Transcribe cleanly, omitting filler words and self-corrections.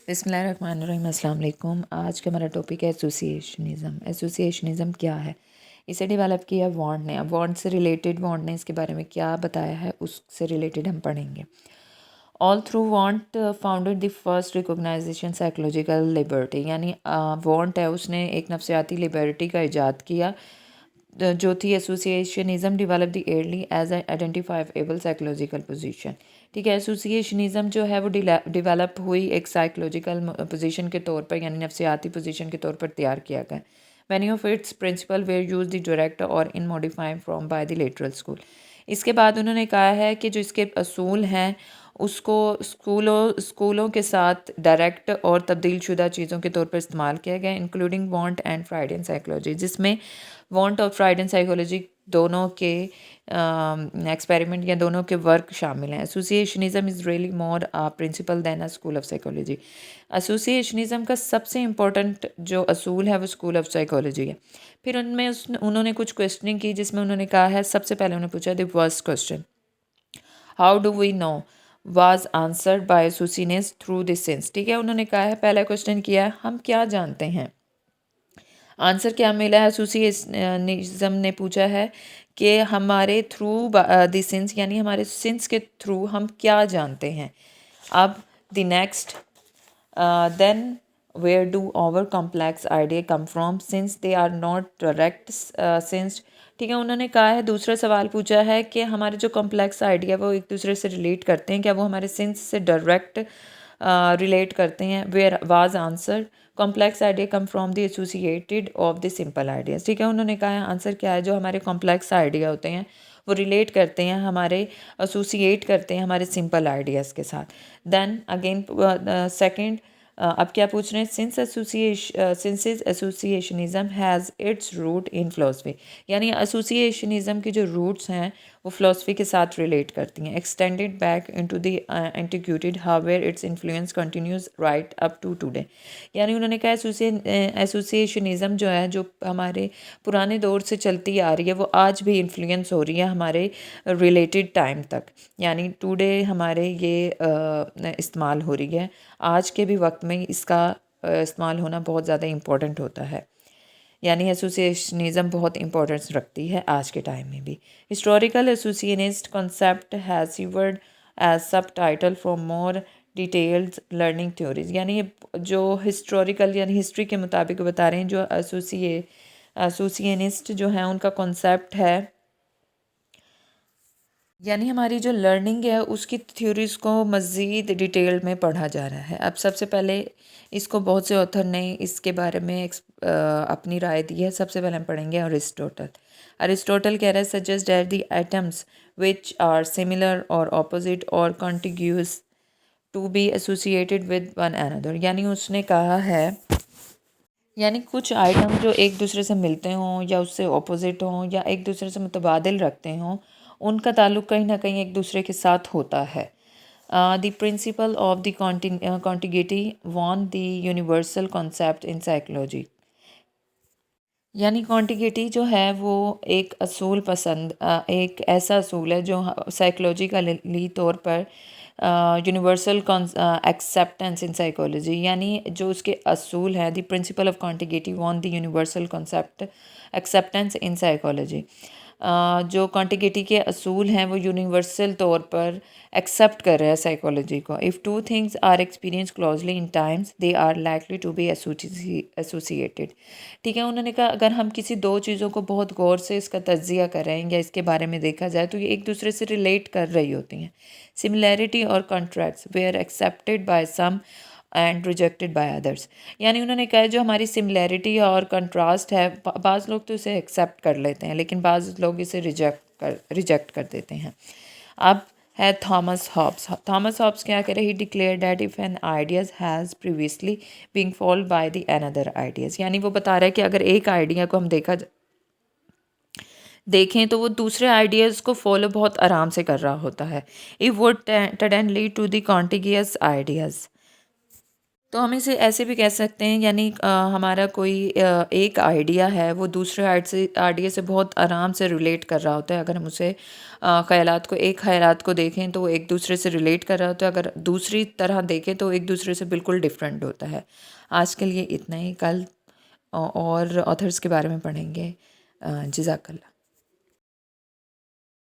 बिस्मिल्लाहिर्रहमानिर्रहीम, अस्सलाम वालेकुम। आज का हमारा टॉपिक है एसोसिएशनिज़म। एसोसिएशनिज़म क्या है? इसे डेवलप किया वॉन्ड ने। अब वॉन्ड से रिलेटेड वॉन्ड ने इसके बारे में क्या बताया है, उससे रिलेटेड हम पढ़ेंगे। All through Wundt founded the first recognization psychological liberty, यानी वॉन्ट है उसने एक नफ्सियाती लिबर्टी का इजाद किया जो थी associationism develop the early as identifiable psychological position. ठीक है, एसोसिएशनिज़म जो है वो डेवलप हुई एक साइकोलॉजिकल पोजीशन के तौर पर, यानी नफ्सियाती पोजीशन के तौर पर तैयार किया गया। Many of its principle were use the direct और in modified from by the literal school. इसके बाद उन्होंने कहा है कि जो इसके असूल हैं उसको स्कूलों के साथ डायरेक्ट और तब्दील शुदा चीज़ों के तौर पर इस्तेमाल किया गया, including Wundt and Freudian psychology, जिसमें वॉन्ट और फ्राइडियन साइकोलॉजी दोनों के एक्सपेरिमेंट या दोनों के वर्क शामिल हैं। Associationism is really more principle than a school of psychology. Associationism का सबसे इम्पोर्टेंट जो असूल है वो स्कूल ऑफ साइकोलॉजी है। फिर उनमें उन्होंने कुछ क्वेश्चनिंग की, जिसमें उन्होंने कहा है, सबसे पहले उन्होंने पूछा the first question, how do we know was answered by associationists through the sense. ठीक है, उन्होंने कहा है, पहला क्वेश्चन किया है, हम क्या जानते हैं। आंसर क्या मिला है? एसोसिएशनिज्म ने पूछा है कि हमारे थ्रू द सेंस, यानी हमारे सेंस के थ्रू हम क्या जानते हैं। अब the next, then where do our complex idea come from since they are not direct sense. ठीक है, उन्होंने कहा है, दूसरा सवाल पूछा है कि हमारे जो कॉम्प्लेक्स आइडिया वो एक दूसरे से रिलेट करते हैं, क्या वो हमारे सेंस से डायरेक्ट रिलेट करते हैं। Where was answer complex idea come from the associated of the simple ideas. ठीक है, उन्होंने कहा है आंसर क्या है, जो हमारे कॉम्प्लेक्स आइडिया होते हैं वो रिलेट करते हैं, हमारे एसोसिएट करते हैं हमारे सिंपल आइडियाज़ के साथ। देन अगेन सेकंड, अब क्या पूछ रहे हैं, since associationism has its root in philosophy, यानी एसोसिएशनिज़म की जो रूट्स हैं वो फ़िलासफ़ी के साथ रिलेट करती हैं। Extended back into the antiquated however its influence continues right up to today, यानी उन्होंने कहा एसोसिएशनिज़म जो है, जो हमारे पुराने दौर से चलती आ रही है, वो आज भी इन्फ्लुएंस हो रही है हमारे रिलेटेड टाइम तक, यानी टुडे हमारे ये इस्तेमाल हो रही है। आज के भी वक्त में इसका इस्तेमाल होना बहुत ज़्यादा इम्पोर्टेंट होता है, यानी एसोसिएशनिज़म बहुत इंपॉर्टेंस रखती है आज के टाइम में भी। Historical associationist concept has served as subtitle for more detailed learning theories, यानी ये जो हिस्टोरिकल यानी हिस्ट्री के मुताबिक बता रहे हैं, जो एसोसिएशनिस्ट जो हैं उनका कॉन्सेप्ट है, यानी हमारी जो लर्निंग है उसकी थ्योरीज़ को मज़ीद डिटेल में पढ़ा जा रहा है। अब सबसे पहले इसको बहुत से ऑथर ने इसके बारे में अपनी राय दी है। सबसे पहले हम पढ़ेंगे अरिस्टोटल। अरिस्टोटल कह रहा है, suggest that the atoms which are similar और ऑपोजिट और contiguous to be associated with one another, यानी उसने कहा है, यानी कुछ आइटम जो एक दूसरे से मिलते हों या उससे ऑपोजिट हों या एक दूसरे से मुतबादिल रखते हों, उनका ताल्लुक़ कहीं ना कहीं एक दूसरे के साथ होता है। The principle of the contiguity one the universal concept in psychology, यानी कॉन्टिग्यूटी जो है वो एक एक ऐसा असूल है जो साइकोलॉजिकली तौर पर यूनिवर्सल एक्सेप्टेंस इन साइकोलॉजी, यानी जो उसके असूल है, the principle of contiguity one the universal concept acceptance in psychology. जो कॉन्टिग्यूटी के असूल हैं वो यूनिवर्सल तौर पर एक्सेप्ट कर रहा है साइकोलॉजी को। If two things are experience closely in times they are likely to be associated. ठीक है, उन्होंने कहा, अगर हम किसी दो चीज़ों को बहुत गौर से इसका तज्जिया करें या इसके बारे में देखा जाए तो ये एक दूसरे से रिलेट कर रही होती हैं। सिमिलैरिटी और contracts were accepted by some and rejected by others, यानी उन्होंने कहा जो हमारी सिमिलैरिटी और कंट्रास्ट है, बाज़ लोग तो इसे एक्सेप्ट कर लेते हैं लेकिन बाज़ लोग इसे रिजेक्ट कर देते हैं। अब है थॉमस हॉब्स। थॉमस हॉब्स क्या करे, he declare that if an ideas has previously being followed by the another ideas, यानी वो बता रहा है कि अगर एक आइडिया को हम देखें तो वो दूसरे आइडियाज़ को फॉलो बहुत आराम से कर रहा होता है। If would tend lead to the contiguous ideas, तो हम इसे ऐसे भी कह सकते हैं, यानी हमारा कोई एक आइडिया है वो दूसरे आइडिया से बहुत आराम से रिलेट कर रहा होता है। अगर हम उसे ख़यालात को देखें तो वो एक दूसरे से रिलेट कर रहा होता है, अगर दूसरी तरह देखें तो एक दूसरे से बिल्कुल डिफरेंट होता है। आज के लिए इतना ही, कल और ऑथर्स के बारे में पढ़ेंगे। जज़ाकल्लाह।